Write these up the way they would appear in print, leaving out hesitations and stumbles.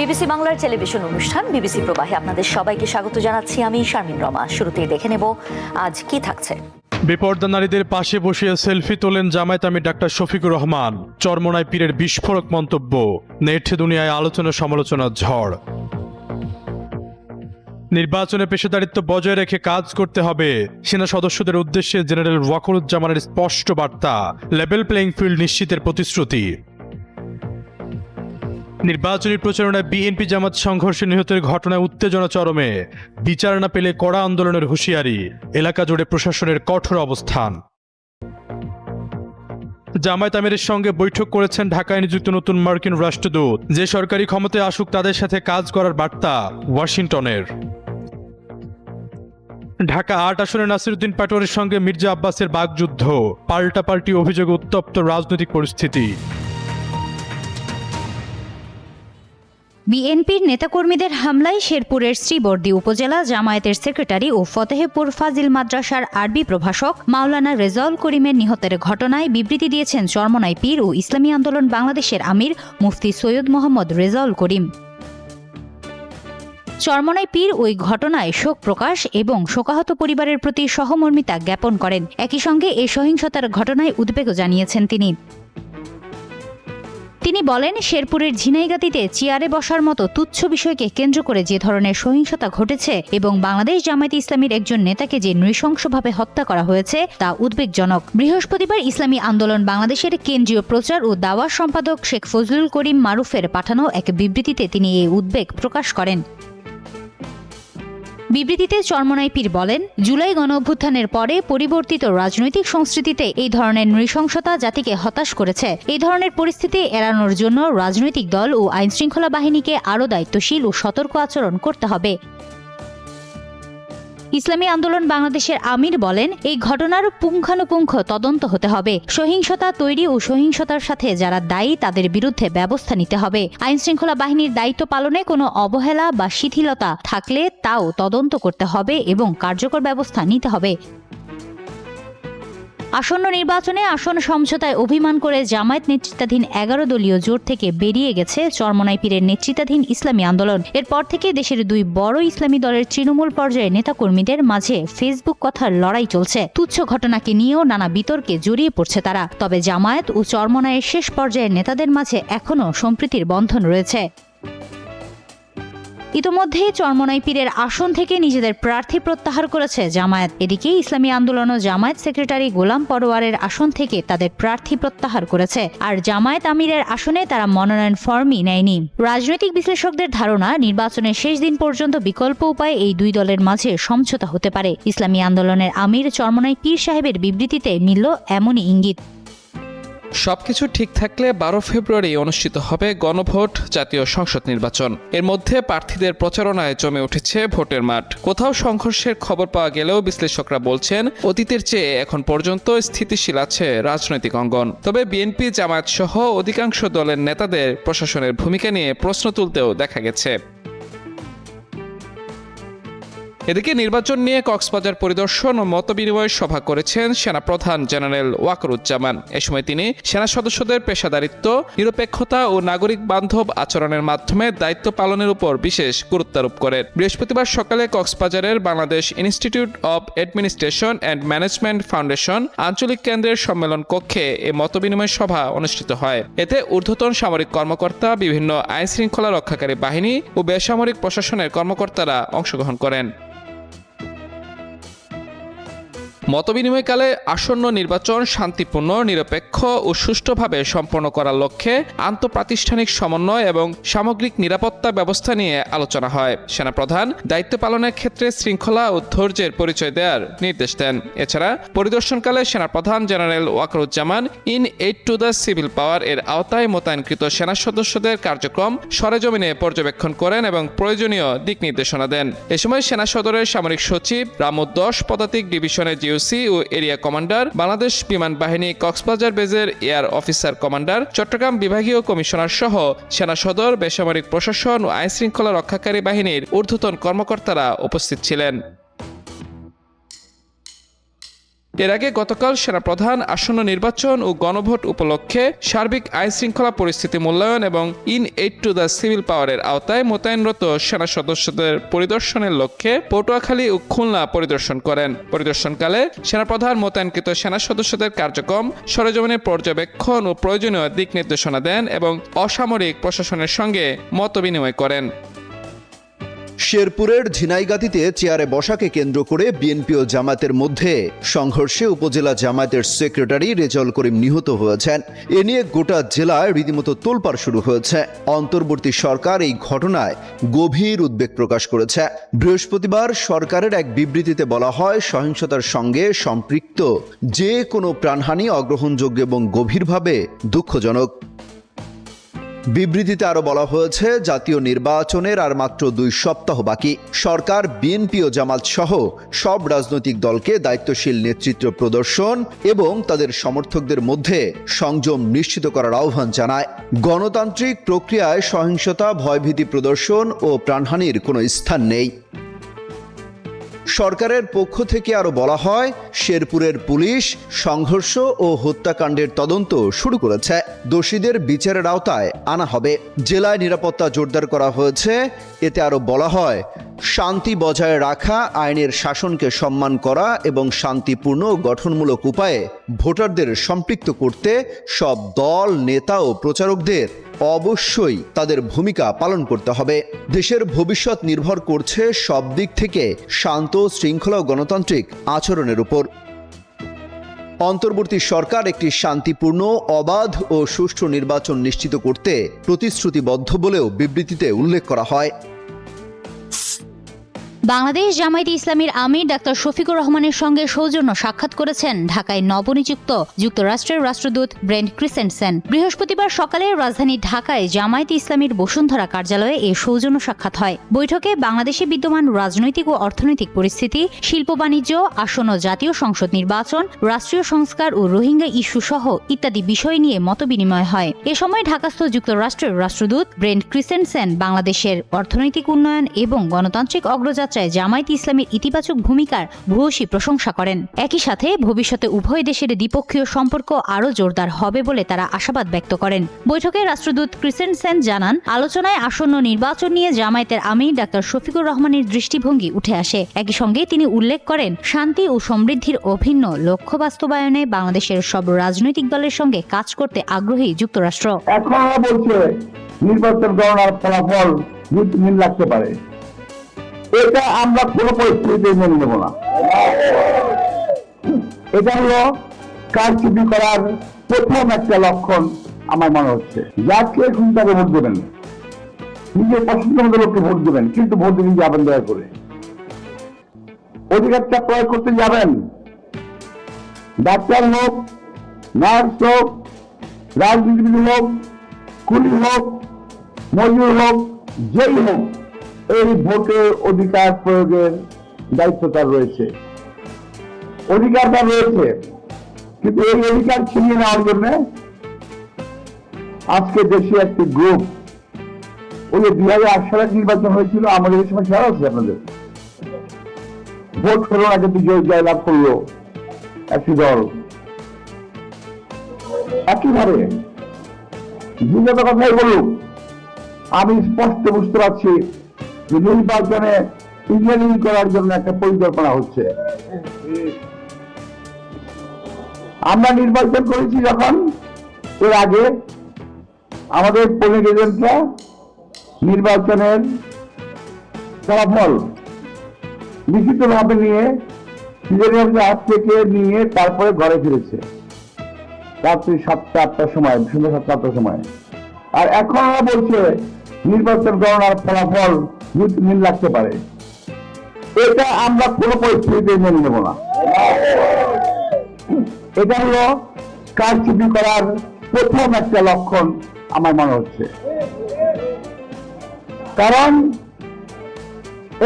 BBC বাংলার television অনুষ্ঠান BBC প্রবাহে আপনাদের সবাইকে স্বাগত জানাচ্ছি। আমি শারমিন রমা। শুরুতেই দেখে নেব আজ কি থাকছে। বেপরদা নারীদের পাশে বসিয়ে সেলফি তোলেন জামায়াত আমির ডাক্তার শফিকুর রহমান। চরমোনাই পীরের বিস্ফোরক মন্তব্য। নেট দুনিয়ায় আলোচনা সমালোচনার ঝড়। নির্বাচনে পেশাদারিত্ব বজায় রেখে কাজ করতে হবে, সেনা সদস্যদের উদ্দেশ্যে জেনারেল ওয়াকরুজ্জামানের স্পষ্ট বার্তা। লেভেল প্লেইং ফিল্ড নিশ্চিতের প্রতিশ্রুতি। নির্বাচনী প্রচারণায় বিএনপি জামাত সংঘর্ষে নিহতের ঘটনায় উত্তেজনা চরমে। বিচার না পেলে কড়া আন্দোলনের হুঁশিয়ারি। এলাকা জুড়ে প্রশাসনের কঠোর অবস্থান। জামায়াত আমিরের সঙ্গে বৈঠক করেছেন ঢাকায় নিযুক্ত নতুন মার্কিন রাষ্ট্রদূত। যে সরকারি ক্ষমতায় আসুক তাদের সাথে কাজ করার বার্তা ওয়াশিংটনের। ঢাকা ৮ আসনে নাসিরউদ্দিন পাটোয়ারির সঙ্গে মির্জা আব্বাসের বাগযুদ্ধ। পাল্টাপাল্টি অভিযোগে উত্তপ্ত রাজনৈতিক পরিস্থিতি। বিএনপির নেতাকর্মীদের হামলায় শেরপুরের শ্রীবর্দী উপজেলা জামায়াতের সেক্রেটারি ও ফতেহপুর ফাজিল মাদ্রাসার আরবি প্রভাষক মাওলানা রেজাউল করিমের নিহতের ঘটনায় বিবৃতি দিয়েছেন চরমোনাই পীর ও ইসলামী আন্দোলন বাংলাদেশের আমির মুফতি সৈয়দ মোহাম্মদ রেজাউল করিম। চরমোনাই পীর ওই ঘটনায় শোক প্রকাশ এবং শোকাহত পরিবারের প্রতি সহমর্মিতা জ্ঞাপন করেন। একই সঙ্গে এই সহিংসতার ঘটনায় উদ্বেগও জানিয়েছেন তিনি বলেন, শেরপুরের ঝিনাইগাতিতে চেয়ারে বসার মতো তুচ্ছ বিষয়কে কেন্দ্র করে যে ধরনের সহিংসতা ঘটেছে এবং বাংলাদেশ জামায়াতে ইসলামীর একজন নেতাকে যে নৃশংসভাবে হত্যা করা হয়েছে তা উদ্বেগজনক। বৃহস্পতিবার ইসলামী আন্দোলন বাংলাদেশের কেন্দ্রীয় প্রচার ও দাওয়া সম্পাদক শেখ ফজলুল করিম মারুফের পাঠানো এক বিবৃতিতে তিনি এই উদ্বেগ প্রকাশ করেন। বিবৃতিতে চরমোনাই পীর বলেন, জুলাই গণঅভ্যুত্থানের পরে পরিবর্তিত রাজনৈতিক সংস্কৃতিতে এই ধরনের নৃশংসতা জাতিকে হতাশ করেছে। এই ধরনের পরিস্থিতি এড়ানোর জন্য রাজনৈতিক দল ও আইনশৃঙ্খলা বাহিনীকে আরও দায়িত্বশীল ও সতর্ক আচরণ করতে হবে। ইসলামী আন্দোলন বাংলাদেশের আমির বলেন, এই ঘটনার পুঙ্খানুপুঙ্খ তদন্ত হতে হবে। সহিংসতা তৈরি ও সহিংসতার সাথে যারা দায়ী তাদের বিরুদ্ধে ব্যবস্থা নিতে হবে। আইনশৃঙ্খলা বাহিনীর দায়িত্ব পালনে কোনো অবহেলা বা শিথিলতা থাকলে তাও তদন্ত করতে হবে এবং কার্যকর ব্যবস্থা নিতে হবে। আসন্ন নির্বাচনে আসন সমঝোতায় অভিমান করে জামায়াত নেতৃত্বাধীন 11 দলীয় জোট থেকে বেরিয়ে গেছে চরমোনাই পীরের নেতৃত্বাধীন ইসলামী আন্দোলন। এরপর থেকে দেশের দুই বড় ইসলামী দলের তৃণমূল পর্যায়ে নেতাকর্মীদের মাঝে ফেসবুক কথার লড়াই চলছে। তুচ্ছ ঘটনাকে নিয়েও নানা বিতর্কে জড়িয়ে পড়ছে তারা। তবে জামায়াত ও চরমোনাইয়ের শেষ পর্যায়ের নেতাদের মাঝে এখনও সম্প্রীতির বন্ধন রয়েছে। ইতোমধ্যে চরমোনাই পীরের আসন থেকে নিজেদের প্রার্থী প্রত্যাহার করেছে জামায়াত। এদিকে ইসলামী আন্দোলন ও জামায়াত সেক্রেটারি গোলাম পরোয়ারের আসন থেকে তাদের প্রার্থী প্রত্যাহার করেছে। আর জামায়াত আমিরের আসনে তারা মনোনয়ন ফর্মই নেয়নি। রাজনৈতিক বিশ্লেষকদের ধারণা, নির্বাচনের শেষ দিন পর্যন্ত বিকল্প উপায়ে এই দুই দলের মাঝে সমঝোতা হতে পারে। ইসলামী আন্দোলনের আমির চরমোনাই পীর সাহেবের বিবৃতিতে মিলল এমনই ইঙ্গিত। সবকিছু ঠিক থাকলে 12 ফেব্রুয়ারি অনুষ্ঠিত হবে গণভোট, জাতীয় সংসদ নির্বাচন। এর মধ্যে প্রার্থীদের প্রচারণায় জমে উঠেছে ভোটের মাঠ। কোথাও সংঘর্ষের খবর পাওয়া গেলেও বিশ্লেষকরা বলছেন, অতীতের চেয়ে এখন পর্যন্ত স্থিতিশীল আছে রাজনৈতিক অঙ্গন। তবে বিএনপি, জামায়াত সহ অধিকাংশ দলের নেতাদের প্রশাসনের ভূমিকা নিয়ে প্রশ্ন তুলতেও দেখা গেছে। এদিকে নির্বাচন নিয়ে কক্সবাজার পরিদর্শন ও মতবিনিময় সভা করেছেন সেনাপ্রধান জেনারেল ওয়াকরুজ্জামান। এ সময় তিনি সেনা সদস্যদের পেশাদারিত্ব, নিরপেক্ষতা ও নাগরিক বান্ধব আচরণের মাধ্যমে দায়িত্ব পালনের উপর বিশেষ গুরুত্বারোপ করেন। বৃহস্পতিবার সকালে কক্সবাজারের Bangladesh institute of administration and management foundation আঞ্চলিক কেন্দ্রের সম্মেলন কক্ষে এ মতবিনিময় সভা অনুষ্ঠিত হয়। এতে ঊর্ধ্বতন সামরিক কর্মকর্তা, বিভিন্ন আইন শৃঙ্খলা রক্ষাকারী বাহিনী ও বেসামরিক প্রশাসনের কর্মকর্তারা অংশগ্রহণ করেন। মতবিনিময়কালে আসন্ন নির্বাচন শান্তিপূর্ণ, নিরপেক্ষ ও সুষ্ঠুভাবে সম্পন্ন করার লক্ষ্যে আন্তঃপ্রাতিষ্ঠানিক সমন্বয় এবং সামগ্রিক নিরাপত্তা ব্যবস্থা নিয়ে আলোচনা হয়। সেনাপ্রধান দায়িত্ব পালনের ক্ষেত্রে শৃঙ্খলা ও ধৈর্যের পরিচয় দেওয়ার নির্দেশ দেন। এছাড়া পরিদর্শনকালে সেনাপ্রধান general Waker-Uz-Zaman in aid to the civil পাওয়ার এর আওতায় মোতায়েনকৃত সেনা সদস্যদের কার্যক্রম সরেজমিনে পর্যবেক্ষণ করেন এবং প্রয়োজনীয় দিক নির্দেশনা দেন। এ সময় সেনা সদরের সামরিক সচিব, রামু 10 পদাতিক ডিভিশনের জিওসি ও এরিয়া কমান্ডার, বাংলাদেশ বিমান বাহিনী কক্সবাজার বেজের এয়ার অফিসার কমান্ডার, চট্টগ্রাম বিভাগীয় কমিশনার সহ সেনা সদর, বেসামরিক প্রশাসন ও আইনশৃঙ্খলা রক্ষাকারী বাহিনীর ঊর্ধ্বতন কর্মকর্তারা উপস্থিত ছিলেন। এর আগে গতকাল সেনাপ্রধান আসন্ন নির্বাচন ও গণভোট উপলক্ষে সার্বিক আইন শৃঙ্খলা পরিস্থিতি মূল্যায়ন এবং in aid to the civil পাওয়ারের আওতায় মোতায়েনরত সেনা সদস্যদের পরিদর্শনের লক্ষ্যে পটুয়াখালী ও খুলনা পরিদর্শন করেন। পরিদর্শনকালে সেনাপ্রধান মোতায়েনকৃত সেনা সদস্যদের কার্যক্রম সরেজমিনে পর্যবেক্ষণ ও প্রয়োজনীয় দিক নির্দেশনা দেন এবং অসামরিক প্রশাসনের সঙ্গে মতবিনিময় করেন। শেরপুরের ঝিনাইগাতিতে চেয়ারে বসাকে কেন্দ্র করে বিএনপি ও জামায়াতের মধ্যে সংঘর্ষে উপজেলা জামায়াতের সেক্রেটারি রেজাউল করিম নিহত হয়েছেন। এ নিয়ে গোটা জেলায় রীতিমতো তোলপাড় শুরু হয়েছে। অন্তর্বর্তী সরকার এই ঘটনায় গভীর উদ্বেগ প্রকাশ করেছে। বৃহস্পতিবার সরকারের এক বিবৃতিতে বলা হয়, সহিংসতার সঙ্গে সম্পৃক্ত যে কোনো প্রাণহানি অগ্রহণযোগ্য এবং গভীরভাবে দুঃখজনক। বিবৃতিতে আরো বলা হয়েছে, জাতীয় নির্বাচনের আর মাত্র 2 সপ্তাহ বাকি। সরকার বিএনপি ও জামাত সহ সব রাজনৈতিক দলকে দায়িত্বশীল নেতৃত্ব প্রদর্শন এবং তাদের সমর্থকদের মধ্যে সংযম নিশ্চিত করার আহ্বান জানায়। গণতান্ত্রিক প্রক্রিয়ায় সহিংসতা, ভয়ভীতি প্রদর্শন ও প্রাণহানির কোনো স্থান নেই। সরকারের পক্ষ থেকে আরো বলা হয়, শেরপুরের পুলিশ সংঘর্ষ ও হত্যাকাণ্ডের তদন্ত শুরু করেছে। দোষীদের বিচারের আওতায় আনা হবে। জেলায় নিরাপত্তা জোরদার করা হয়েছে। এতে আরো বলা হয়, শান্তি বজায় রাখা, আইনের শাসনকে সম্মান করা এবং শান্তিপূর্ণ ও গঠনমূলক উপায়ে ভোটারদের সম্পৃক্ত করতে সব দল, নেতা ও প্রচারকদের অবশ্যই তাদের ভূমিকা পালন করতে হবে। দেশের ভবিষ্যৎ নির্ভর করছে সব দিক থেকে শান্ত, শৃঙ্খলা ও গণতান্ত্রিক আচরণের উপর। অন্তর্বর্তী সরকার একটি শান্তিপূর্ণ, অবাধ ও সুষ্ঠু নির্বাচন নিশ্চিত করতে প্রতিশ্রুতিবদ্ধ বলেও বিবৃতিতে উল্লেখ করা হয়। বাংলাদেশ জামায়াতে ইসলামীর আমির ডাক্তার শফিকুর রহমানের সঙ্গে সৌজন্য সাক্ষাৎ করেছেন ঢাকায় নবনিযুক্ত যুক্তরাষ্ট্রের রাষ্ট্রদূত ব্রেন্ট ক্রিসেন্টসেন। বৃহস্পতিবার সকালে রাজধানী ঢাকায় জামায়াতে ইসলামীর বসুন্ধরা কার্যালয়ে এই সৌজন্য সাক্ষাৎ হয়। বৈঠকে বাংলাদেশে বিদ্যমান রাজনৈতিক ও অর্থনৈতিক পরিস্থিতি, শিল্প বাণিজ্য, আসন্ন জাতীয় সংসদ নির্বাচন, রাষ্ট্রীয় সংস্কার ও রোহিঙ্গা ইস্যু সহ ইত্যাদি বিষয় নিয়ে মতবিনিময় হয়। এ সময় ঢাকাস্থ যুক্তরাষ্ট্রের রাষ্ট্রদূত ব্রেন্ট ক্রিসেন্টসেন বাংলাদেশের অর্থনৈতিক উন্নয়ন এবং গণতান্ত্রিক অগ্রযাত্রা জামায়াতে ইসলামীর ইতিবাচক ভূমিকার ভূয়সী প্রশংসা করেন। একই সাথে ভবিষ্যতে উভয় দেশের দ্বিপক্ষীয় সম্পর্ক আরও জোরদার হবে বলে তারা আশাবাদ ব্যক্ত করেন। বৈঠকে রাষ্ট্রদূত ক্রিসেন্টসেন জানান, আলোচনায় আসন্ন নির্বাচন নিয়ে জামায়াতের আমির ডাক্তার শফিকুর রহমানের দৃষ্টিভঙ্গি উঠে আসে। একই সঙ্গে তিনি উল্লেখ করেন, শান্তি ও সমৃদ্ধির অভিন্ন লক্ষ্য বাস্তবায়নে বাংলাদেশের সব রাজনৈতিক দলের সঙ্গে কাজ করতে আগ্রহী যুক্তরাষ্ট্র। এখন বলছে নির্বাচন গণনার ফলাফল 2 দিন লাগতে পারে। এটা আমরা কোনো পরিস্থিতিতে মেনে নেব না। এটা হলো কারচুপি করার প্রথম একটা লক্ষণ আমার মনে হচ্ছে। যাকে খুন তাকে ভোট দেবেন, নিজের পছন্দ মতো লোককে ভোট দেবেন, কিন্তু ভোট দিতে যাবেন দয়া করে। অধিকারটা প্রয়োগ করতে যাবেন, ডাক্তার হোক, নার্স হোক, রাজনীতিবিদ হোক, কুলি হোক, মজুর হোক, যেই হোক, এই ভোটের অধিকার প্রয়োগের দায়িত্ব তার রয়েছে, অধিকার তার রয়েছে। কিন্তু এই অধিকার ছিনিয়ে নেওয়ার জন্য আজকে দেশে একটি গ্রুপ, ওই 2008 সালের নির্বাচন হয়েছিল, আমাদের এই সময় খেয়াল আছে আপনাদের, ভোট হলো না কিন্তু জয়লাভ করলো একটি দল। একইভাবে বিগত কথাই বলুক, আমি স্পষ্ট বুঝতে পারছি যে নির্বাচনে ইঞ্জিনিয়ারিং করার জন্য একটা পরিকল্পনা হচ্ছে। আমরা নির্বাচন করেছি যখন, এর আগে আমাদের পোলিং এজেন্টরা নির্বাচনের ফলাফল লিখিতভাবে নিয়ে হাত থেকে নিয়ে তারপরে ঘরে ফিরেছে রাত্রি 7টা-8টার সময়, সন্ধ্যা 7টা-8টার সময়। আর এখন বলছে নির্বাচন গণনার ফলাফল 2 দিন লাগতে পারে। এটা আমরা কোনো পরিস্থিতিতে মেনে নেব না। এটা হলো কারচুপি করার প্রথম একটা লক্ষণ আমার মনে হচ্ছে। কারণ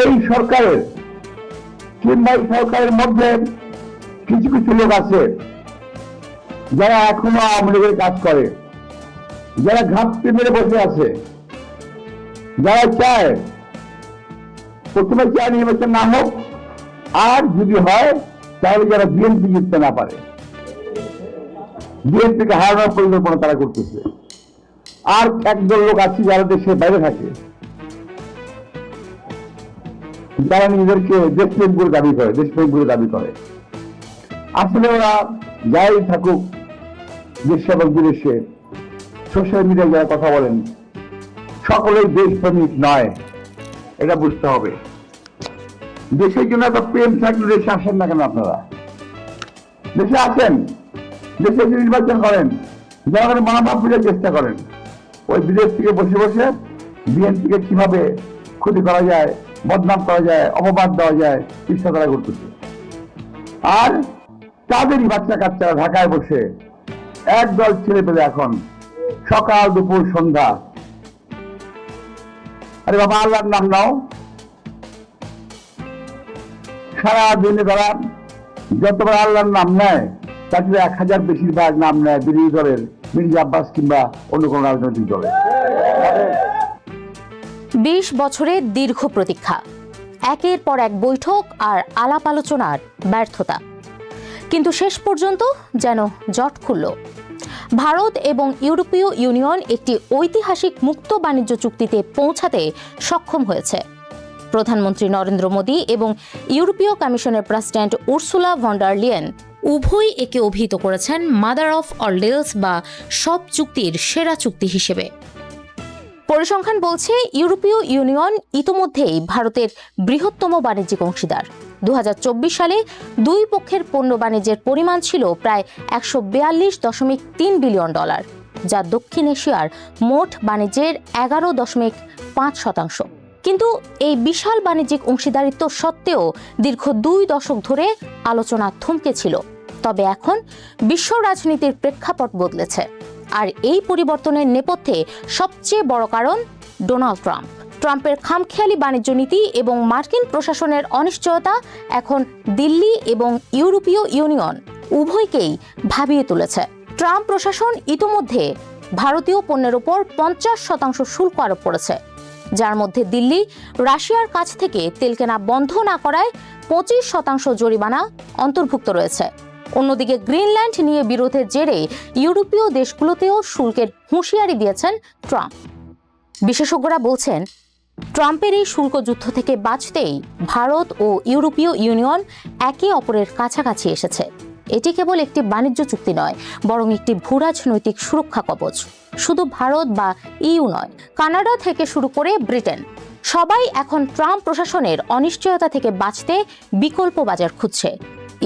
এই সরকারের কিংবা সরকারের মধ্যে কিছু কিছু লোক আছে যারা এখনো আওয়ামী লীগের কাজ করে, যারা ঘাপটি মেরে বসে আছে, যারা চায় প্রথমে চায় নির্বাচন না হোক, আর যদি হয় তাহলে যারা বিএনপি জিততে না পারে, বিএনপিকে হারানোর পরিকল্পনা তারা করতেছে। আর একদল লোক আছে যারা দেশের বাইরে থাকে, যারা নিজেদেরকে দেশপ্রেম বলে দাবি করে। আসলে ওরা যাই থাকুক দেশে এবং বিদেশে, সোশ্যাল মিডিয়ায় যারা কথা বলেন, সকলেই দেশপ্রেমিক নয়, এটা বুঝতে হবে। দেশের জন্য এত প্রেম থাকলে দেশে আসেন না কেন? আপনারা দেশে আসেন, দেশে নির্বাচন করেন, জনগণের মনোভাব বুঝার চেষ্টা করেন। ওই বিদেশ থেকে বসে বসে বিএনপিকে কিভাবে ক্ষতি করা যায়, বদনাম করা যায়, অপবাদ দেওয়া যায়, চেষ্টা তারা করতেছে। আর তাদেরই বাচ্চা কাচ্চারা ঢাকায় বসে একদল ছেলে পেলে এখন সকাল দুপুর সন্ধ্যা, আরে বাবা আল্লাহর নাম নাও, সারা দিনে তারা যতবার আল্লাহর নাম নেয় তার 1000 বেশিরভাগ নাম নেয় বিরোধী দলের মির্জা আব্বাস কিংবা অন্য কোন রাজনৈতিক দলের। 20 বছরের দীর্ঘ প্রতীক্ষা, একের পর এক বৈঠক আর আলাপ আলোচনার ব্যর্থতা, কিন্তু শেষ পর্যন্ত যেন জট খুলল। ভারত এবং ইউরোপীয় ইউনিয়ন একটি ঐতিহাসিক মুক্ত বাণিজ্য চুক্তিতে পৌঁছাতে সক্ষম হয়েছে। প্রধানমন্ত্রী নরেন্দ্র মোদী এবং ইউরোপীয় কমিশনের president Ursula von der Leyen উভয়ই একে অভিহিত করেছেন মাদার অফ অল ডিলস বা সব চুক্তির সেরা চুক্তি হিসেবে। পরিসংখ্যান বলছে ইউরোপীয় ইউনিয়ন ইতোমধ্যেই ভারতের বৃহত্তম বাণিজ্যিক অংশীদার। 2024 সালে দুই পক্ষের পণ্য বাণিজ্যের পরিমাণ ছিল প্রায় $142.3 বিলিয়ন, যা দক্ষিণ এশিয়ার মোট বাণিজ্যের 11.5%। কিন্তু এই বিশাল বাণিজ্যিক অংশীদারিত্ব সত্ত্বেও দীর্ঘ 2 দশক ধরে আলোচনা থমকে ছিল। তবে এখন বিশ্ব রাজনীতির প্রেক্ষাপট বদলেছে, আর এই পরিবর্তনের নেপথ্যে সবচেয়ে বড় কারণ ডোনাল্ড ট্রাম্প। ট্রাম্পের খামখেয়ালি বাণিজ্য নীতি এবং মার্কিন প্রশাসনের অনিশ্চয়তা এখন দিল্লি এবং ইউরোপীয় ইউনিয়ন উভয়কেই ভাবিয়ে তুলেছে। ট্রাম্প প্রশাসন ইতোমধ্যে ভারতীয় পণ্যের উপর 50% শুল্ক আরোপ করেছে, যার মধ্যে দিল্লি রাশিয়ার কাছ থেকে তেল কেনা বন্ধ না করায় 25% জরিমানা অন্তর্ভুক্ত রয়েছে। অন্যদিকে গ্রিনল্যান্ড নিয়ে বিরোধের জেরে ইউরোপীয় দেশগুলোতেও শুল্কের হুঁশিয়ারি দিয়েছেন ট্রাম্প। বিশেষজ্ঞরা বলছেন, ট্রাম্পের এই শুল্ক যুদ্ধ থেকে বাঁচতেই ভারত ও ইউরোপীয় ইউনিয়ন একে অপরের কাছাকাছি এসেছে। এটি কেবল একটি বাণিজ্য চুক্তি নয়, বরং একটি ভূরাজনৈতিক সুরক্ষা কবচ। শুধু ভারত বা ইইউ নয়, কানাডা থেকে শুরু করে ব্রিটেন, সবাই এখন ট্রাম্প প্রশাসনের অনিশ্চয়তা থেকে বাঁচতে বিকল্প বাজার খুঁজছে।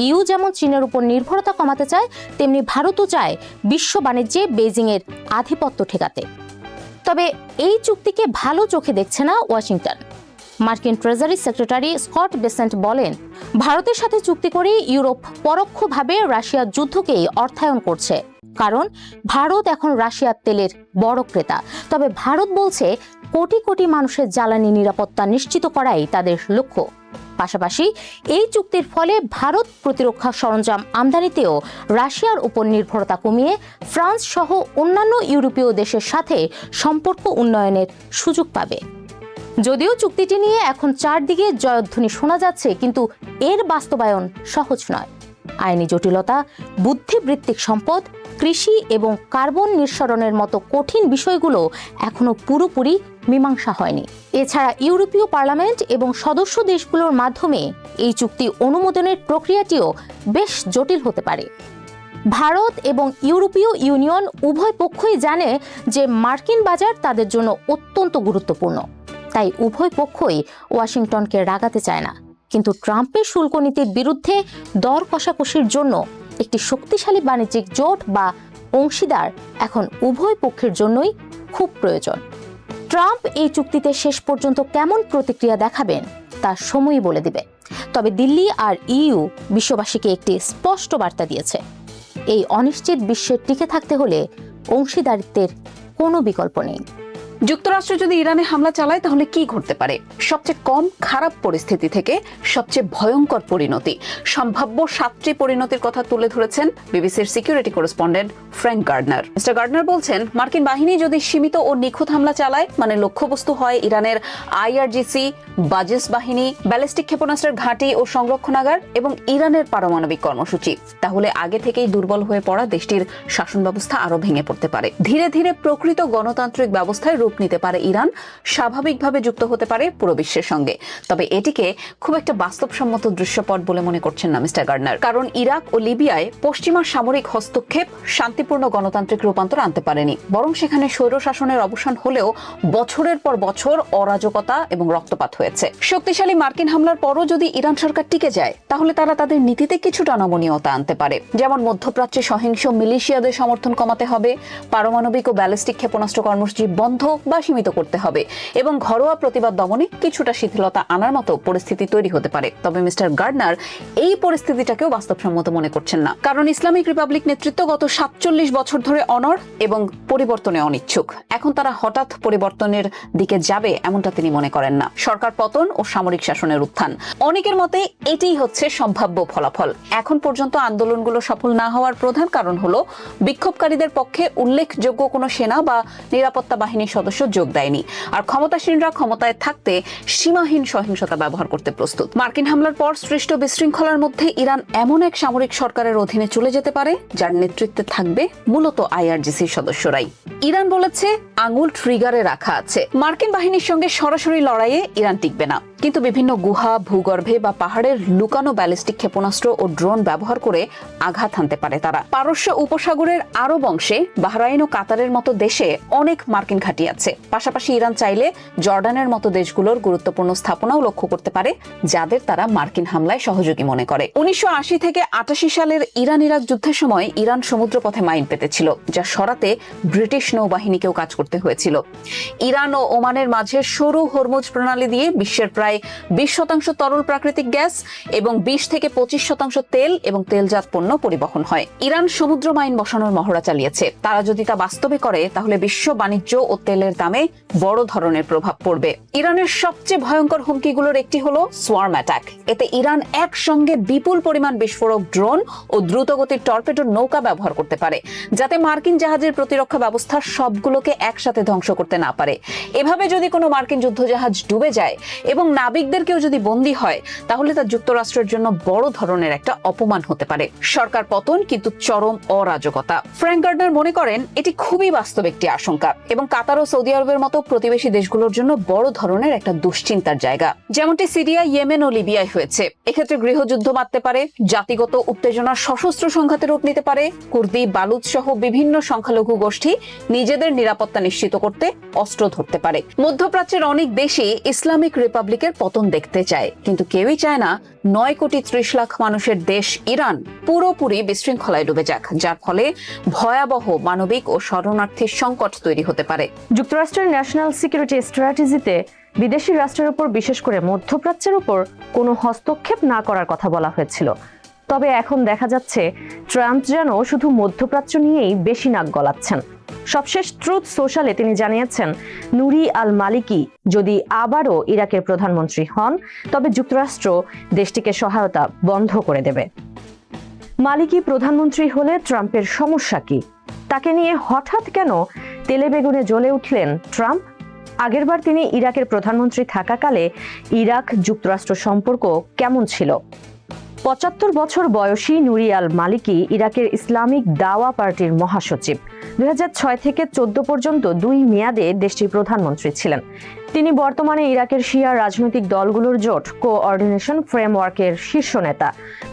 ইইউ যেমন চীনের উপর নির্ভরতা কমাতে চায়, তেমনি ভারতও চায় বিশ্ব বাণিজ্যে বেইজিংয়ের আধিপত্য ঠেকাতে। তবে এই চুক্তিকে ভালো চোখে দেখছে না ওয়াশিংটন। মার্কিন ট্রেজারি সেক্রেটারি স্কট বেসেন্ট বলেন, ভারতের সাথে চুক্তি করে ইউরোপ পরোক্ষভাবে রাশিয়ার যুদ্ধকেই অর্থায়ন করছে, কারণ ভারত এখন রাশিয়ার তেলের বড় ক্রেতা। তবে ভারত বলছে কোটি কোটি মানুষের জ্বালানি নিরাপত্তা নিশ্চিত করাই তাদের লক্ষ্য। পাশাপাশি এই চুক্তির ফলে ভারত প্রতিরক্ষা সরঞ্জাম আমদানিতেও রাশিয়ার উপর নির্ভরতা কমিয়ে ফ্রান্স সহ অন্যান্য ইউরোপীয় দেশের সাথে সম্পর্ক উন্নয়নের সুযোগ পাবে। যদিও চুক্তিটি নিয়ে এখন চারদিকে জয়ধ্বনি শোনা যাচ্ছে, কিন্তু এর বাস্তবায়ন সহজ নয়। আইনি জটিলতা, বুদ্ধিবৃত্তিক সম্পদ, কৃষি এবং কার্বন নিঃসরণের মতো কঠিন বিষয়গুলো এখনো পুরোপুরি মীমাংসা হয়নি। এছাড়া ইউরোপীয় পার্লামেন্ট এবং সদস্য দেশগুলোর মাধ্যমে এই চুক্তি অনুমোদনের প্রক্রিয়াটিও বেশ জটিল হতে পারে। ভারত এবং ইউরোপীয় ইউনিয়ন উভয় পক্ষই জানে যে মার্কিন বাজার তাদের জন্য অত্যন্ত গুরুত্বপূর্ণ, তাই উভয় পক্ষই ওয়াশিংটনকে রাগাতে চায় না। কিন্তু ট্রাম্পের শুল্ক নীতির বিরুদ্ধে দর কষাকষির জন্য একটি শক্তিশালী বাণিজ্যিক জোট বা অংশীদার এখন উভয় পক্ষের জন্যই খুব প্রয়োজন। ট্রাম্প এই চুক্তিতে শেষ পর্যন্ত কেমন প্রতিক্রিয়া দেখাবেন তা সময়ই বলে দিবে। তবে দিল্লি আর ইইউ বিশ্ববাসীকে একটি স্পষ্ট বার্তা দিয়েছে, এই অনিশ্চিত বিশ্বে টিকে থাকতে হলে অংশীদারিত্বের কোনো বিকল্প নেই। যুক্তরাষ্ট্র যদি ইরানে হামলা চালায় তাহলে কি ঘটতে পারে? সবচেয়ে কম খারাপ পরিস্থিতি থেকে সবচেয়ে ভয়ঙ্কর পরিণতি, সম্ভাব্য 7টি পরিণতির কথা তুলে ধরেছেন বিবিসির security correspondent Frank Gardner. Mister Gardner বলছেন, মার্কিন বাহিনী যদি সীমিত ও নিখুঁত হামলা চালায়, মানে লক্ষ্যবস্তু হয় ইরানের আইআরজিসি, বাজিস বাহিনী, ব্যালিস্টিক ক্ষেপণাস্ত্রের ঘাঁটি ও সংরক্ষণাগার এবং ইরানের পারমাণবিক কর্মসূচি, তাহলে আগে থেকেই দুর্বল হয়ে পড়া দেশটির শাসন ব্যবস্থা আরো ভেঙে পড়তে পারে। ধীরে ধীরে প্রকৃত গণতান্ত্রিক ব্যবস্থায় রূপ নিতে পারে ইরান, স্বাভাবিকভাবে যুক্ত হতে পারে পুরো বিশ্বের সঙ্গে। তবে এটিকে খুব একটা বাস্তবসম্মত দৃশ্যপট বলে মনে করছেন না মিস্টার গার্ডনার, কারণ ইরাক ও লিবিয়ায় পশ্চিমা সামরিক হস্তক্ষেপ শান্তিপূর্ণ গণতান্ত্রিক রূপান্তর আনতে পারেনি, বরং সেখানে স্বৈর শাসনের অবসান হলেও বছরের পর বছর অরাজকতা এবং রক্তপাত হয়েছে। শক্তিশালী মার্কিন হামলার পরও যদি ইরান সরকার টিকে যায়, তাহলে তারা তাদের নীতিতে কিছুটা নমনীয়তা আনতে পারে। যেমন মধ্যপ্রাচ্যে সহিংস মিলিশিয়াদের সমর্থন কমাতে হবে, পারমাণবিক ও ব্যালিস্টিক ক্ষেপণাস্ত্র কর্মসূচি বন্ধ বা সীমিত করতে হবে এবং ঘরোয়া প্রতিবাদ দমনে কিছুটা শিথিলতা আনার মতো পরিস্থিতি তৈরি হতে পারে। তবে মিস্টার গার্ডনার এই পরিস্থিতিটাকেও বাস্তবসম্মত মনে করছেন না, কারণ ইসলামিক রিপাবলিক নেতৃত্ব গত 47 বছর ধরে অনড় এবং পরিবর্তনে অনিচ্ছুক। এখন তারা হঠাৎ পরিবর্তনের দিকে যাবে এমনটা তিনি মনে করেন না। সরকার পতন ও সামরিক শাসনের উত্থান, অনেকের মতে এটাই হচ্ছে সম্ভাব্য ফলাফল। এখন পর্যন্ত আন্দোলনগুলো সফল না হওয়ার প্রধান কারণ হলো বিক্ষোভকারীদের পক্ষে উল্লেখযোগ্য কোনো সেনা বা নিরাপত্তা বাহিনীর সদস্য যোগ দেয়নি, আর ক্ষমতাসীনরা ক্ষমতায় থাকতে সীমাহীন সহিংসতা ব্যবহার করতে প্রস্তুত। মার্কিন হামলার পর সৃষ্ট বিশৃঙ্খলার মধ্যে ইরান এমন এক সামরিক সরকারের অধীনে চলে যেতে পারে যার নেতৃত্বে থাকবে মূলত আইআরজিসির সদস্যরাই। ইরান বলেছে আঙুল ট্রিগারে রাখা আছে। মার্কিন বাহিনীর সঙ্গে সরাসরি লড়াইয়ে ইরান টিকবে না, কিন্তু বিভিন্ন গুহা, ভূগর্ভে বা পাহাড়ের লুকানো ব্যালিস্টিক ক্ষেপণাস্ত্র ও ড্রোন ব্যবহার করে আঘাত হানতে পারে তারা। পারস্য উপসাগরের আরব অংশে বাহরাইন ও কাতারের মতো দেশে অনেক মার্কিন ঘাঁটি আছে। পাশাপাশি ইরান চাইলে জর্ডানের মতো দেশগুলোর গুরুত্বপূর্ণ স্থাপনাও লক্ষ্য করতে পারে, যাদের তারা মার্কিন হামলায় সহযোগী মনে করে। 1980 থেকে 88 সালের ইরান ইরাক যুদ্ধের সময় ইরান সমুদ্রপথে মাইন পেতেছিল, যা সরাতে ব্রিটিশ নৌবাহিনীকেও কাজ করতে হয়েছিল। ইরান ও ওমানের মাঝে সরু হরমুজ প্রণালী দিয়ে বিশ্বের প্রায় 20% তরল প্রাকৃতিক গ্যাস এবং 20 থেকে 25% তেল এবং তেলজাত পণ্য পরিবহন হয়। ইরান সমুদ্র মাইন বসানোর মহড়া চালিয়েছে। তারা যদি তা বাস্তবে করে, তাহলে বিশ্ব বাণিজ্য ও তেলের দামে বড় ধরনের প্রভাব পড়বে। ইরানের সবচেয়ে ভয়ঙ্কর হুমকিগুলোর একটি হলো সোয়ার্ম অ্যাটাক। এতে ইরান একসঙ্গে বিপুল পরিমাণ বিস্ফোরক ড্রোন ও দ্রুতগতির টর্পেডো নৌকা ব্যবহার করতে পারে, যাতে মার্কিন জাহাজের প্রতিরক্ষা ব্যবস্থা সবগুলোকে একসাথে ধ্বংস করতে না পারে। এভাবে যদি কোনো মার্কিন যুদ্ধজাহাজ ডুবে যায় এবং নাবিকদের কেউ যদি বন্দী হয়, তাহলে তা যুক্তরাষ্ট্রের জন্য বড় ধরনের একটা অপমান হতে পারে। সরকার পতন কিন্তু চরম অরাজকতা। ফ্র্যাঙ্ক গার্ডনার মনে করেন এটি খুবই বাস্তব একটি আশঙ্কা এবং কাতার ও সৌদি আরবের মতো প্রতিবেশী দেশগুলোর জন্য বড় ধরনের একটা দুশ্চিন্তার জায়গা, যেমনটি সিরিয়া, ইয়েমেন ও লিবিয়ায় হয়েছে। এক্ষেত্রে গৃহযুদ্ধ বাঁধতে পারে, জাতিগত উত্তেজনার সশস্ত্র সংঘাতে রূপ নিতে পারে, কুর্দি, বালুচ সহ বিভিন্ন সংখ্যালঘু গোষ্ঠী নিজেদের নিরাপত্তা নিশ্চিত করতে অস্ত্র ধরতে পারে। মধ্যপ্রাচ্যের অনেক দেশই ইসলামিক রিপাবলিকের পতন দেখতে চায়, কিন্তু কেউই চায় না 9 কোটি 30 লাখ মানুষের দেশ ইরান পুরোপুরি বিশৃঙ্খলায় ডুবে যাক, যার ফলে ভয়াবহ মানবিক ও শরণার্থীর সংকট তৈরি হতে পারে। যুক্তরাষ্ট্রের ন্যাশনাল সিকিউরিটি স্ট্র্যাটেজিতে বিদেশি রাষ্ট্রের উপর, বিশেষ করে মধ্যপ্রাচ্যের উপর কোনো হস্তক্ষেপ না করার কথা বলা হয়েছিল। তবে এখন দেখা যাচ্ছে ট্রাম্প যেন শুধু মধ্যপ্রাচ্য নিয়েই বেশি নাক গলাচ্ছেন। সবশেষ ট্রুথ সোশ্যালে তিনি জানিয়েছেন, নুরি আল মালিকি যদি আবারও ইরাকের প্রধানমন্ত্রী হন, তবে যুক্তরাষ্ট্র দেশটিকে সহায়তা বন্ধ করে দেবে। মালিকি প্রধানমন্ত্রী হলে ট্রাম্পের সমস্যা কি? তাকে নিয়ে হঠাৎ কেন তেলে বেগুনে জ্বলে উঠলেন ট্রাম্প? আগেরবার তিনি ইরাকের প্রধানমন্ত্রী থাকাকালে ইরাক যুক্তরাষ্ট্র সম্পর্ক কেমন ছিল? 75 বছর বয়সী নুরি আল মালিকি ইরাকের ইসলামিক দাওয়া পার্টির মহাসচিব। 2006 থেকে 14 পর্যন্ত 2 মেয়াদে দেশটির প্রধানমন্ত্রী ছিলেন। তিনি বর্তমানে ইরাকের শিয়া রাজনৈতিক দলগুলোর জোট কোঅর্ডিনেশন ফ্রেমওয়ার্কের শীর্ষ নেতা।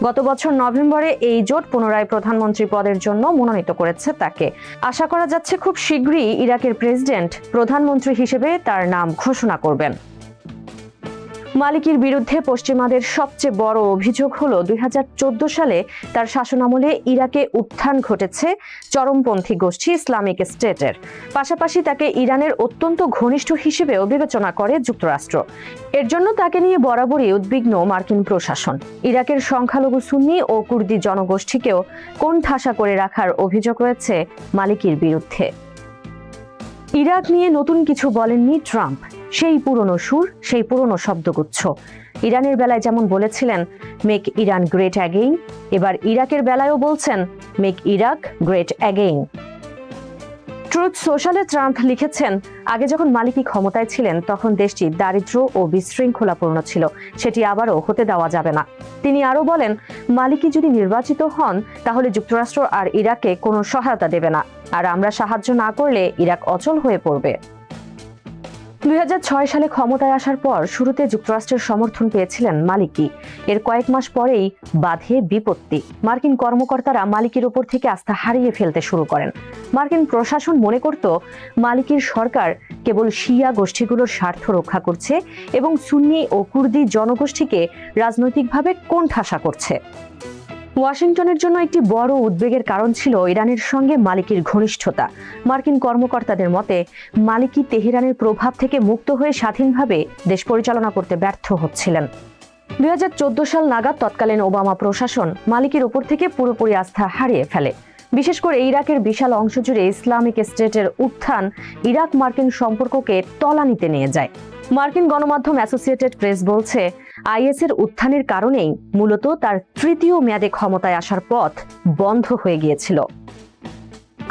গত বছর নভেম্বরে এই জোট পুনরায় প্রধানমন্ত্রী পদের জন্য মনোনীত করেছে তাকে। আশা করা যাচ্ছে খুব শীঘ্রই ইরাকের প্রেসিডেন্ট প্রধানমন্ত্রী হিসেবে তার নাম ঘোষণা করবেন। মালিকির বিরুদ্ধে পশ্চিমাদের সবচেয়ে বড় অভিযোগ হলো 2014 সালে তার শাসনামলে ইরাকে উত্থান ঘটেছে চরমপন্থী গোষ্ঠী ইসলামিক স্টেটের। পাশাপাশি তাকে ইরানের অত্যন্ত ঘনিষ্ঠ হিসেবেও বিবেচনা করে যুক্তরাষ্ট্র। এর জন্য তাকে নিয়ে বরাবরই উদ্বিগ্ন মার্কিন প্রশাসন। ইরাকের সংখ্যালঘু সুন্নি ও কুর্দি জনগোষ্ঠীকেও কোণঠাসা করে রাখার অভিযোগ রয়েছে মালিকির বিরুদ্ধে। ইরাক নিয়ে নতুন কিছু বলেননি ট্রাম্প, সেই পুরনো সুর, সেই পুরনো শব্দগুচ্ছ। ইরানের বেলায় যেমন বলেছিলেন মেক ইরান গ্রেট অ্যাগেইন, এবার ইরাকের বেলায়ও বলছেন make Iraq great again. Truth সোশ্যালে ট্রাম্প লিখেছেন, আগে যখন মালিকি ক্ষমতায় ছিলেন তখন দেশটি দারিদ্র ও বিশৃঙ্খলাপূর্ণ ছিল, সেটি আবারও হতে দেওয়া যাবে না। তিনি আরও বলেন, মালিকি যদি নির্বাচিত হন তাহলে যুক্তরাষ্ট্র আর ইরাকে কোনো সহায়তা দেবে না, আর আমরা সাহায্য না করলে ইরাক অচল হয়ে পড়বে। 2006 সালে ক্ষমতায় আসার পর শুরুতে যুক্তরাষ্ট্রের সমর্থন পেয়েছিলেন মালিকি। এর কয়েক মাস পরেই বাধে বিপত্তি। মার্কিন কর্মকর্তারা মালিকির ওপর থেকে আস্থা হারিয়ে ফেলতে শুরু করেন। মার্কিন প্রশাসন মনে করত মালিকির সরকার কেবল শিয়া গোষ্ঠীগুলোর স্বার্থ রক্ষা করছে এবং সুন্নি ও কুর্দি জনগোষ্ঠীকে রাজনৈতিকভাবে কোণঠাসা করছে। ওয়াশিংটনের জন্য একটি বড় উদ্বেগের কারণ ছিল ইরানের সঙ্গে মালিকির ঘনিষ্ঠতা। মার্কিন কর্মকর্তাদের মতে মালিকি তেহরানের প্রভাব থেকে মুক্ত হয়ে স্বাধীনভাবে দেশ পরিচালনা করতে ব্যর্থ হচ্ছিলেন। 2014 সাল নাগাদ তৎকালীন ওবামা প্রশাসন মালিকির উপর থেকে পুরোপুরি আস্থা হারিয়ে ফেলে। বিশেষ করে ইরাকের বিশাল অংশ জুড়ে ইসলামিক স্টেটের উত্থান ইরাক মার্কিন সম্পর্ককে তলানিতে নিয়ে যায়। মার্কিন গণমাধ্যম অ্যাসোসিয়েটেড প্রেস বলছে, আইএসের উত্থানের কারণেই মূলত তার তৃতীয় মেয়াদে ক্ষমতায় আসার পথ বন্ধ হয়ে গিয়েছিল।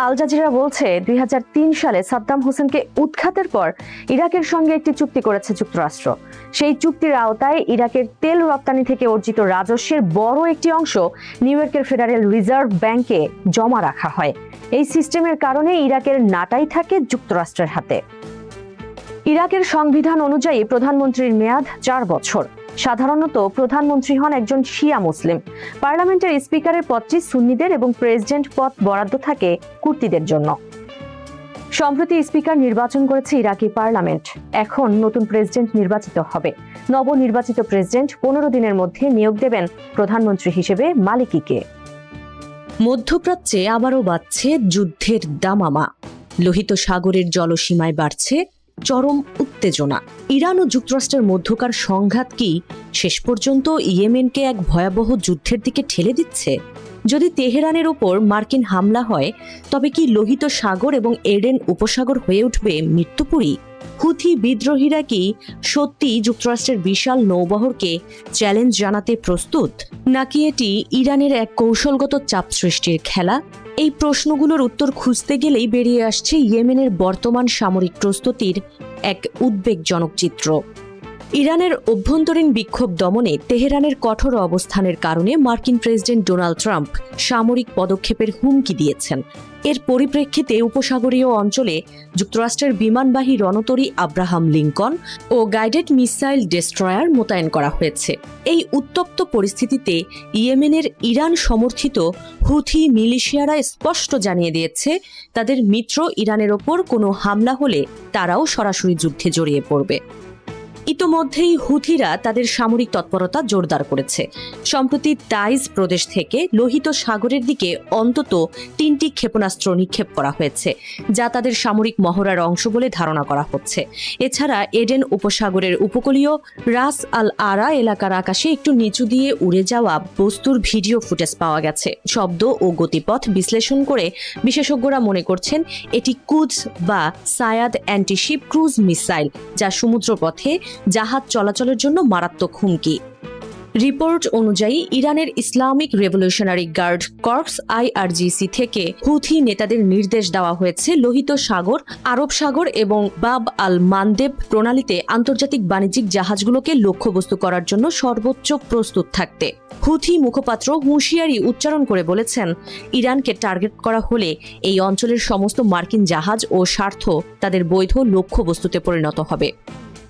আল জাজিরা বলছে, 2003 সালে সাদ্দাম হোসেনকে উৎখাতের পর ইরাকের সঙ্গে একটি চুক্তি করেছে যুক্তরাষ্ট্র। সেই চুক্তির আওতায় ইরাকের তেল রপ্তানি থেকে অর্জিত রাজস্বের বড় একটি অংশ নিউ ইয়র্কের ফেডারেল রিজার্ভ ব্যাংকে জমা রাখা হয়। এই সিস্টেমের কারণে ইরাকের নাটাই থাকে যুক্তরাষ্ট্রের হাতে। ইরাকের সংবিধান অনুযায়ী প্রধানমন্ত্রীর মেয়াদ 4 বছর। সাধারণত প্রধানমন্ত্রী হন একজন শিয়া মুসলিম। পার্লামেন্টের স্পিকারের পদটি সুন্নিদের এবং প্রেসিডেন্ট পদ বরাদ্দ থাকে কুর্দিদের জন্য। সম্প্রতি স্পিকার নির্বাচন করেছে ইরাকি পার্লামেন্ট। এখন নতুন প্রেসিডেন্ট নির্বাচিত হবে। নবনির্বাচিত প্রেসিডেন্ট 15 দিনের মধ্যে নিয়োগ দেবেন প্রধানমন্ত্রী হিসেবে মালিকিকে। মধ্যপ্রাচ্যে আবারও বাড়ছে যুদ্ধের দামামা। লোহিত সাগরের জলসীমায় বাড়ছে চরম উত্তেজনা। ইরান ও যুক্তরাষ্ট্রের মধ্যকার সংঘাত কি শেষ পর্যন্ত ইয়েমেনকে এক ভয়াবহ যুদ্ধের দিকে ঠেলে দিচ্ছে? যদি তেহরানের ওপর মার্কিন হামলা হয় তবে কি লোহিত সাগর এবং এডেন উপসাগর হয়ে উঠবে মৃত্যুপুরী? হুথি বিদ্রোহীরা কি সত্যি যুক্তরাষ্ট্রের বিশাল নৌবহরকে চ্যালেঞ্জ জানাতে প্রস্তুত, নাকি এটি ইরানের এক কৌশলগত চাপ সৃষ্টির খেলা? এই প্রশ্নগুলোর উত্তর খুঁজতে গেলেই বেরিয়ে আসছে ইয়েমেনের বর্তমান সামরিক প্রস্তুতির এক উদ্বেগজনক চিত্র। ইরানের অভ্যন্তরীণ বিক্ষোভ দমনে তেহরানের কঠোর অবস্থানের কারণে মার্কিন প্রেসিডেন্ট ডোনাল্ড ট্রাম্প সামরিক পদক্ষেপের হুমকি দিয়েছেন। এর পরিপ্রেক্ষিতে উপসাগরীয় অঞ্চলে যুক্তরাষ্ট্রের বিমানবাহী রণতরী আব্রাহাম লিঙ্কন ও গাইডেড মিসাইল ডেস্ট্রয়ার মোতায়েন করা হয়েছে। এই উত্তপ্ত পরিস্থিতিতে ইয়েমেনের ইরান সমর্থিত হুথি মিলিশিয়ারা স্পষ্ট জানিয়ে দিয়েছে, তাদের মিত্র ইরানের ওপর কোনো হামলা হলে তারাও সরাসরি যুদ্ধে জড়িয়ে পড়বে। ইতোমধ্যেই হুথিরা তাদের সামরিক তৎপরতা জোরদার করেছে। সম্প্রতি তাইজ প্রদেশ থেকে লোহিত সাগরের দিকে অন্তত 3টি ক্ষেপণাস্ত্র নিক্ষেপ করা হয়েছে, যা তাদের সামরিক মহড়ার অংশ বলে ধারণা করা হচ্ছে। এছাড়া এডেন উপসাগরের উপকূলীয় রাস আল আরা এলাকার আকাশে একটু নিচু দিয়ে উড়ে যাওয়া বস্তুর ভিডিও ফুটেজ পাওয়া গেছে। শব্দ ও গতিপথ বিশ্লেষণ করে বিশেষজ্ঞরা মনে করছেন এটি কুদস বা সায়াদ অ্যান্টিশিপ ক্রুজ মিসাইল, যা সমুদ্রপথে জাহাজ চলাচলের জন্য মারাত্মক হুমকি। রিপোর্ট অনুযায়ী ইরানের Islamic revolutionary guard corps IRGC থেকে হুথি নেতাদের নির্দেশ দেওয়া হয়েছে লোহিত সাগর, আরব সাগর এবং বাব আল মানদেব প্রণালীতে আন্তর্জাতিক বাণিজ্যিক জাহাজগুলোকে লক্ষ্যবস্তু করার জন্য সর্বোচ্চ প্রস্তুত থাকতে। হুথি মুখপাত্র হুঁশিয়ারি উচ্চারণ করে বলেছেন, ইরানকে টার্গেট করা হলে এই অঞ্চলের সমস্ত মার্কিন জাহাজ ও স্বার্থ তাদের বৈধ লক্ষ্যবস্তুতে পরিণত হবে।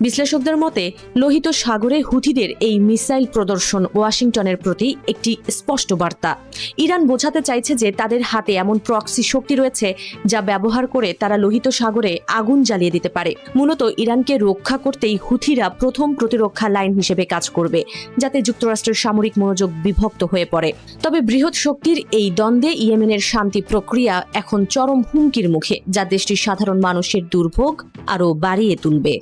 বিশ্লেষকদের মতে লোহিত সাগরে হুথিদের এই মিসাইল প্রদর্শন ওয়াশিংটনের প্রতি একটি স্পষ্ট বার্তা। ইরান বোঝাতে চাইছে যে তাদের হাতে এমন প্রক্সি শক্তি রয়েছে যা ব্যবহার করে তারা লোহিত সাগরে আগুন জ্বালিয়ে দিতে পারে। মূলত ইরানকে রক্ষা করতেই হুথিরা প্রথম প্রতিরক্ষা লাইন হিসেবে কাজ করবে, যাতে যুক্তরাষ্ট্রের সামরিক মনোযোগ বিভক্ত হয়ে পড়ে। তবে বৃহৎ শক্তির এই দ্বন্দ্বে ইয়েমেনের শান্তি প্রক্রিয়া এখন চরম হুমকির মুখে, যা দেশটির সাধারণ মানুষের দুর্ভোগ আরও বাড়িয়ে তুলবে।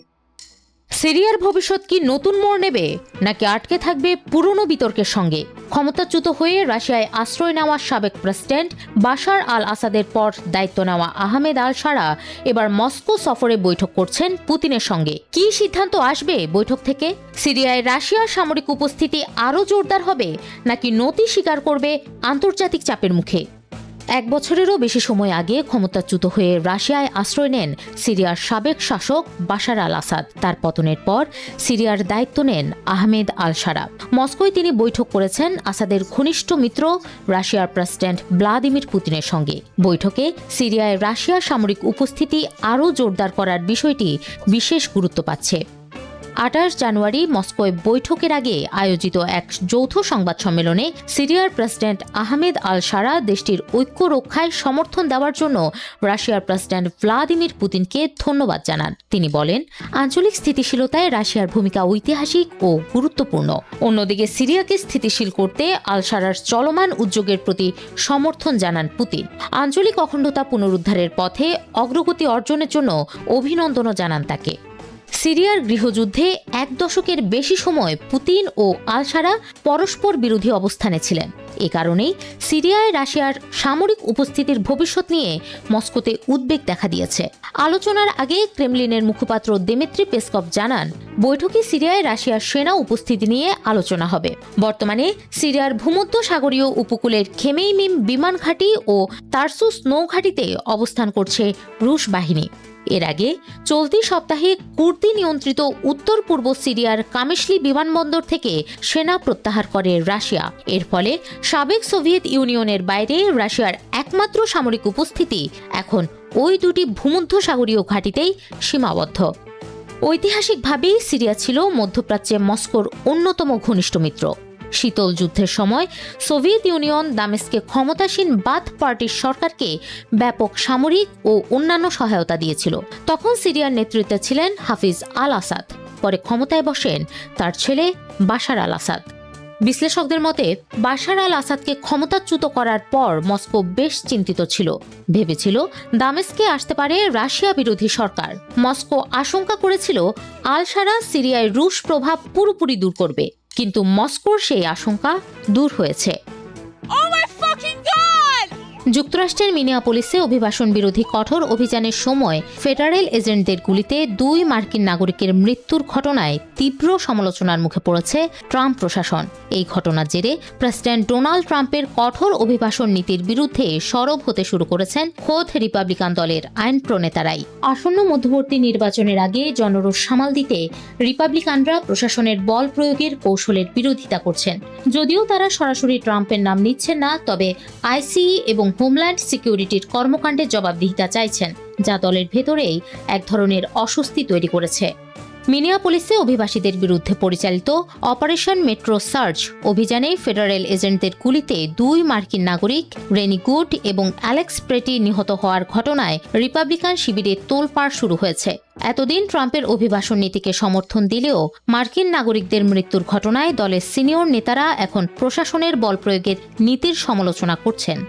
সিরিয়ার ভবিষ্যৎ কি নতুন মোড় নেবে নাকি আটকে থাকবে পুরনো বিতর্কের সঙ্গে? ক্ষমতাচ্যুত হয়ে রাশিয়ায় আশ্রয় নেওয়া সাবেক প্রেসিডেন্ট বাশার আল আসাদের পর দায়িত্ব নেওয়া আহমেদ আল শারা এবার মস্কো সফরে বৈঠক করছেন পুতিনের সঙ্গে। কি সিদ্ধান্ত আসবে বৈঠক থেকে? সিরিয়ায় রাশিয়ার সামরিক উপস্থিতি আরও জোরদার হবে নাকি নতি স্বীকার করবে আন্তর্জাতিক চাপের মুখে? 1 বছরেরও বেশি সময় আগে ক্ষমতাচ্যুত হয়ে রাশিয়ায় আশ্রয় নেন সিরিয়ার সাবেক শাসক বাশার আল আসাদ। তার পতনের পর সিরিয়ার দায়িত্ব নেন আহমেদ আল শারা। মস্কোয় তিনি বৈঠক করেছেন আসাদের ঘনিষ্ঠ মিত্র রাশিয়ার প্রেসিডেন্ট ভ্লাদিমির পুতিনের সঙ্গে। বৈঠকে সিরিয়ায় রাশিয়ার সামরিক উপস্থিতি আরও জোরদার করার বিষয়টি বিশেষ গুরুত্ব পাচ্ছে। 28 জানুয়ারি মস্কোয় বৈঠকের আগে আয়োজিত এক যৌথ সংবাদ সম্মেলনে সিরিয়ার প্রেসিডেন্ট আহমেদ আল শারা দেশটির ঐক্য রক্ষায় সমর্থন দেওয়ার জন্য রাশিয়ার প্রেসিডেন্ট ভ্লাদিমির পুতিনকে ধন্যবাদ জানান। তিনি বলেন, আঞ্চলিক স্থিতিশীলতায় রাশিয়ার ভূমিকা ঐতিহাসিক ও গুরুত্বপূর্ণ। অন্যদিকে সিরিয়াকে স্থিতিশীল করতে আল শারার চলমান উদ্যোগের প্রতি সমর্থন জানান পুতিন। আঞ্চলিক অখণ্ডতা পুনরুদ্ধারের পথে অগ্রগতি অর্জনের জন্য অভিনন্দনও জানান তাকে। সিরিয়ার গৃহযুদ্ধে 1 দশকের বেশি সময় পুতিন ও আল শারা পরস্পর বিরোধী অবস্থানে ছিলেন। এ কারণেই সিরিয়ায় রাশিয়ার সামরিক উপস্থিতির ভবিষ্যৎ নিয়ে মস্কোতে উদ্বেগ দেখা দিয়েছে। আলোচনার আগে ক্রেমলিনের মুখপাত্র দিমিত্রি পেসকভ জানান, বৈঠকে সিরিয়ায় রাশিয়ার সেনা উপস্থিতি নিয়ে আলোচনা হবে। বর্তমানে সিরিয়ার ভূমধ্য সাগরীয় উপকূলের খেমেইমিম বিমান ঘাঁটি ও তারসুস নৌঘাঁটিতে অবস্থান করছে রুশ বাহিনী। এর আগে চলতি সপ্তাহে কুর্দি নিয়ন্ত্রিত উত্তর পূর্ব সিরিয়ার কামিশলি বিমানবন্দর থেকে সেনা প্রত্যাহার করে রাশিয়া। এর ফলে সাবেক সোভিয়েত ইউনিয়নের বাইরে রাশিয়ার একমাত্র সামরিক উপস্থিতি এখন ওই দুটি ভূমধ্যসাগরীয় ঘাঁটিতেই সীমাবদ্ধ। ঐতিহাসিকভাবেই সিরিয়া ছিল মধ্যপ্রাচ্যে মস্কোর অন্যতম ঘনিষ্ঠ মিত্র। শীতল যুদ্ধের সময় সোভিয়েত ইউনিয়ন দামেস্কে ক্ষমতাসীন বাথ পার্টির সরকারকে ব্যাপক সামরিক ও অন্যান্য সহায়তা দিয়েছিল। তখন সিরিয়ার নেতৃত্বে ছিলেন হাফিজ আল আসাদ। পরে ক্ষমতায় বসেন তার ছেলে বাশার আল আসাদ। বিশ্লেষকদের মতে বাশার আল আসাদকে ক্ষমতাচ্যুত করার পর মস্কো বেশ চিন্তিত ছিল। ভেবেছিল দামেস্কে আসতে পারে রাশিয়া বিরোধী সরকার। মস্কো আশঙ্কা করেছিল আল শারা সিরিয়ায় রুশ প্রভাব পুরোপুরি দূর করবে, কিন্তু মস্কোর সেই আশঙ্কা দূর হয়েছে। যুক্তরাষ্ট্রের মিনিয়াপোলিসে অভিবাসন বিরোধী কঠোর অভিযানের সময় ফেডারেল এজেন্টদের গুলিতে 2 মার্কিন নাগরিকের মৃত্যুর ঘটনায় তীব্র সমালোচনার মুখে পড়েছে ট্রাম্প প্রশাসন। এই ঘটনার জেরে প্রেসিডেন্ট ডোনাল্ড ট্রাম্পের কঠোর অভিবাসন নীতির বিরুদ্ধে সরব হতে শুরু করেছেন খোদ রিপাবলিকান দলের আইন প্রণেতারাই। আসন্ন মধ্যবর্তী নির্বাচনের আগে জনরোষ সামাল দিতে রিপাবলিকানরা প্রশাসনের বল প্রয়োগের কৌশলের বিরোধিতা করছেন। যদিও তারা সরাসরি ট্রাম্পের নাম নিচ্ছেন না, তবে আইসিই এবং হোমল্যান্ড সিকিউরিটির কর্মকাণ্ডের জবাবদিহিতা চাইছেন, যা দলের ভেতরেই এক ধরনের অস্বস্তি তৈরি করেছে। মিনিয়াপোলিসে অভিবাসীদের বিরুদ্ধে পরিচালিত অপারেশন মেট্রো সার্চ অভিযানে ফেডারেল এজেন্টদের গুলিতে 2 মার্কিন নাগরিক রেনি গুড এবং অ্যালেক্স প্রেটি নিহত হওয়ার ঘটনায় রিপাবলিকান শিবিরে তোলপাড় শুরু হয়েছে। এতদিন ট্রাম্পের অভিবাসন নীতিকে সমর্থন দিলেও মার্কিন নাগরিকদের মৃত্যুর ঘটনায় দলের সিনিয়র নেতারা এখন প্রশাসনের বল প্রয়োগের নীতির সমালোচনা করছেন।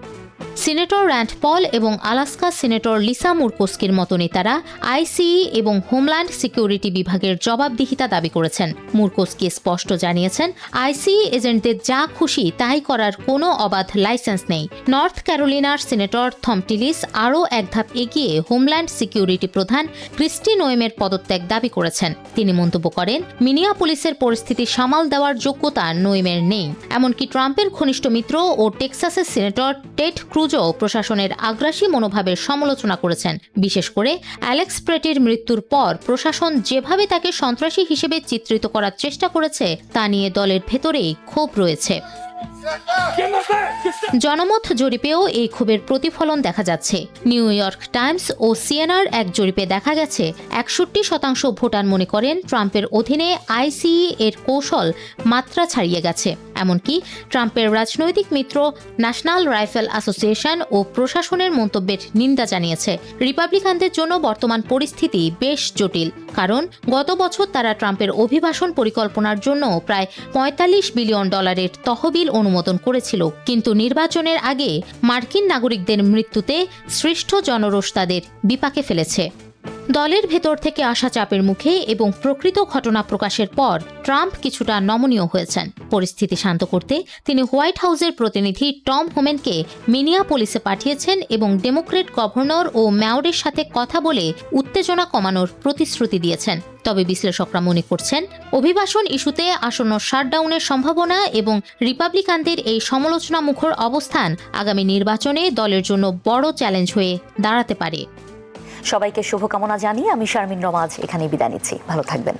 সিনেটর র্যান্ড পল এবং আলাস্কা সিনেটর লিসা মুরকোস্কির মতো নেতারা আইসিই এবং হোমল্যান্ড সিকিউরিটি বিভাগের জবাবদিহিতা দাবি করেছেন। মুরকোস্কি স্পষ্ট জানিয়েছেন, আইসিই এজেন্টদের যা খুশি তাই করার কোনো অবাধ লাইসেন্স নেই। নর্থ ক্যারোলিনার সিনেটর থম টিলিস আরও এক ধাপ এগিয়ে হোমল্যান্ড সিকিউরিটি প্রধান ক্রিস্টি নোয়েমের পদত্যাগ দাবি করেছেন। তিনি মন্তব্য করেন, মিনিয়াপোলিসের পরিস্থিতি সামাল দেওয়ার যোগ্যতা নোয়েমের নেই। এমনকি ট্রাম্পের ঘনিষ্ঠ মিত্র ও টেক্সাসের সিনেটর টেড ক্রুজও প্রশাসনের আগ্রাসী মনোভাবের সমালোচনা করেছেন। বিশেষ করে অ্যালেক্স প্রেটির মৃত্যুর পর প্রশাসন যেভাবে তাকে সন্ত্রাসী হিসেবে চিত্রিত করার চেষ্টা করেছে তা নিয়ে দলের ভেতরেই ক্ষোভ রয়েছে। জনমত জরিপেও এই ক্ষোভের প্রতিফলন দেখা যাচ্ছে। নিউ ইয়র্ক টাইমস ও সিএনআর এক জরিপে দেখা গেছে 61% ভোটার মনে করেন ট্রাম্পের অধীনে আইসিই এর কৌশল মাত্রা ছাড়িয়ে গেছে। এমনকি ট্রাম্পের রাজনৈতিক মিত্র ন্যাশনাল রাইফেল অ্যাসোসিয়েশন ও প্রশাসনের মন্তব্যের নিন্দা জানিয়েছে। রিপাবলিকানদের জন্য বর্তমান পরিস্থিতি বেশ জটিল, কারণ গত বছর তারা ট্রাম্পের অভিবাসন পরিকল্পনার জন্য প্রায় $45 বিলিয়ন তহবিল অনুমোদন করেছিল, কিন্তু নির্বাচনের আগে মার্কিন নাগরিকদের মৃত্যুতে সৃষ্ট জনরোষ তাদের বিপাকে ফেলেছে। দলের ভেতর থেকে আসা চাপের মুখে এবং প্রকৃত ঘটনা প্রকাশের পর ট্রাম্প কিছুটা নমনীয় হয়েছেন। পরিস্থিতি শান্ত করতে তিনি হোয়াইট হাউসের প্রতিনিধি টম হোমেনকে মিনিয়াপোলিসে পাঠিয়েছেন এবং ডেমোক্রেট গভর্নর ও মেয়রের সাথে কথা বলে উত্তেজনা কমানোর প্রতিশ্রুতি দিয়েছেন। তবে বিশ্লেষকরা মনে করছেন অভিবাসন ইস্যুতে আসন্ন শাটডাউনের সম্ভাবনা এবং রিপাবলিকানদের এই সমালোচনা মুখর অবস্থান আগামী নির্বাচনে দলের জন্য বড় চ্যালেঞ্জ হয়ে দাঁড়াতে পারে। সবাইকে শুভকামনা জানিয়ে আমি শারমিন রমাজ এখানেই বিদায় নিচ্ছি। ভালো থাকবেন।